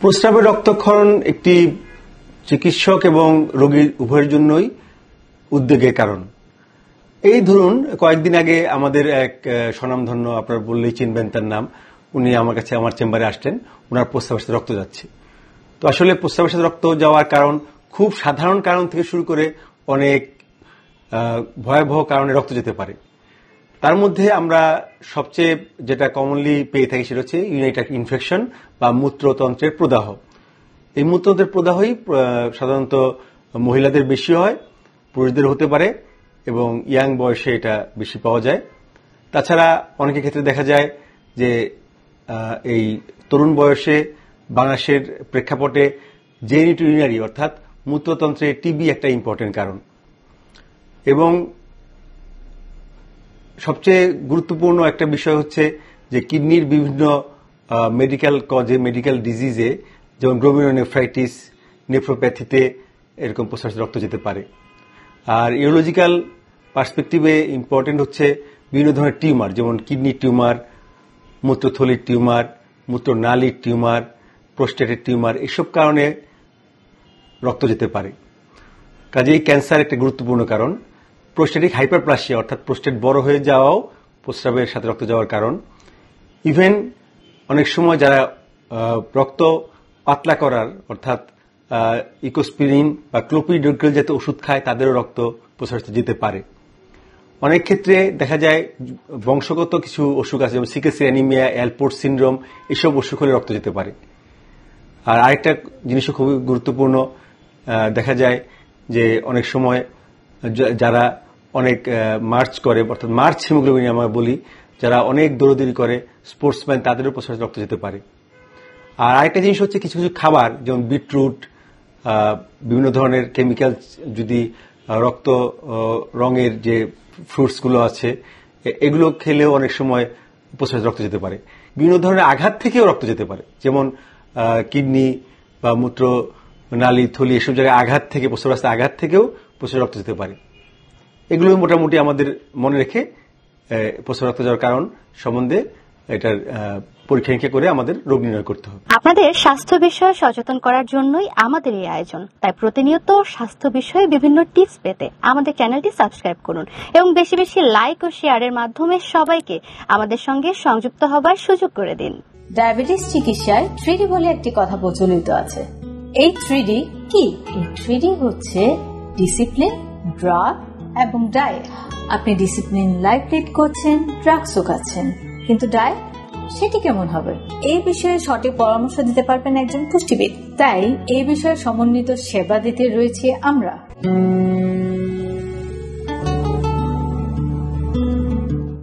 প্রস্রাবের রক্তক্ষরণ একটি চিকিৎসক এবং রোগীর উভয়ের জন্যই উদ্বেগের কারণ। এই ধরুন কয়েকদিন আগে আমাদের এক স্বনামধন্য, আপনার বললেই চিনবেন তার নাম, উনি আমার কাছে আমার চেম্বারে আসতেন, ওনার প্রস্রাবের সাথে রক্ত যাচ্ছে। তো আসলে প্রস্রাবের সাথে রক্ত যাওয়ার কারণ খুব সাধারণ কারণ থেকে শুরু করে অনেক ভয়াবহ কারণে রক্ত যেতে পারে। তার মধ্যে আমরা সবচেয়ে যেটা কমনলি পেয়ে থাকি সেটা হচ্ছে ইউরিনারি ইনফেকশন বা মূত্রতন্ত্রের প্রদাহ। এই মূত্রতন্ত্রের প্রদাহই সাধারণত মহিলাদের বেশি হয়, পুরুষদের হতে পারে এবং ইয়াং বয়সে এটা বেশি পাওয়া যায়। তাছাড়া অনেকের ক্ষেত্রে দেখা যায় যে এই তরুণ বয়সে বাংলাদেশের প্রেক্ষাপটে জেনিটোরিনারি অর্থাৎ মূত্রতন্ত্রে টিবি একটা ইম্পর্টেন্ট কারণ। এবং সবচেয়ে গুরুত্বপূর্ণ একটা বিষয় হচ্ছে যে কিডনির বিভিন্ন মেডিকেল কজে, মেডিকেল ডিজিজে, যেমন গ্লোমেরুলোনেফ্রাইটিস, নেফ্রোপ্যাথিতে এরকম প্রস্রাবের রক্ত যেতে পারে। আর ইউরোলজিক্যাল পার্সপেক্টিভে ইম্পর্টেন্ট হচ্ছে বিভিন্ন ধরনের টিউমার, যেমন কিডনি টিউমার, মূত্রথলির টিউমার, মূত্রনালীর টিউমার, প্রোস্টেটের টিউমার, এসব কারণে রক্ত যেতে পারে। কাজেই ক্যান্সার একটা গুরুত্বপূর্ণ কারণ। প্রোস্টেটিক হাইপারপ্লাসিয়া অর্থাৎ প্রোস্টেট বড় হয়ে যাওয়াও প্রস্রাবের সাথে রক্ত যাওয়ার কারণ। ইভেন অনেক সময় যারা রক্ত পাতলা করার অর্থাৎ ইকোস্পিরিন বা ক্লোপিডোগ্রেল জাতীয় ওষুধ খায়, তাদেরও রক্ত প্রস্রাবে যেতে পারে। অনেক ক্ষেত্রে দেখা যায় বংশগত কিছু অসুখ আছে, যেমন সিকেল সেল অ্যানিমিয়া, অ্যালপোর্ট সিনড্রোম, এসব অসুখ হলে রক্ত যেতে পারে। আর আরেকটা জিনিসও খুবই গুরুত্বপূর্ণ, দেখা যায় যে অনেক সময় যারা অনেক মার্চ করে, অর্থাৎ মার্চ হিমোগ্লোবিন আমরা বলি, যারা অনেক দৌড়দৌড়ি করে, স্পোর্টসম্যান, তাদেরও প্রস্রাবে রক্ত যেতে পারে। আর আরেকটা জিনিস হচ্ছে কিছু কিছু খাবার, যেমন বিটরুট, বিভিন্ন ধরনের কেমিক্যাল, যদি রক্ত রঙের যে ফ্রুটসগুলো আছে এগুলো খেলেও অনেক সময় প্রস্রাবে রক্ত যেতে পারে। বিভিন্ন ধরনের আঘাত থেকেও রক্ত যেতে পারে, যেমন কিডনি বা মূত্র নালী, থলি, এসব জায়গায় আঘাত থেকে, প্রস্রাবের আঘাত থেকেও প্রস্রাবে রক্ত যেতে পারে। এগুলো মোটামুটি আমাদের মনে রেখে প্রস্রাবে রক্ত যাওয়ার কারণ সম্বন্ধে এটার পরীক্ষা নিরীক্ষা করে আমাদের রোগ নির্ণয় করতে হবে। আপনাদের স্বাস্থ্য বিষয়ে সচেতন করার জন্যই আমাদের এই আয়োজন। তাই প্রতিনিয়ত স্বাস্থ্য বিষয়ে বিভিন্ন টিপস পেতে আমাদের চ্যানেলটি সাবস্ক্রাইব করুন এবং বেশি বেশি লাইক ও শেয়ারের মাধ্যমে সবাইকে আমাদের সঙ্গে সংযুক্ত হবার সুযোগ করে দিন। ডায়াবেটিস চিকিৎসায় 3D বলে একটি কথা প্রচলিত আছে। এই 3D কি? এই 3D হচ্ছে ডিসিপ্লিন, ড্রাগ এবং ডায়েট। আপনি ডিসিপ্লিন লাইফ লিড করছেন, ড্রাগসও খাচ্ছেন, কিন্তু ডায়েট সেটি কেমন হবে? এই বিষয়ে সঠিক পরামর্শ দিতে পারবেন একজন পুষ্টিবিদ। তাই এই বিষয়ে সমন্বিত সেবা দিতে রয়েছে আমরা।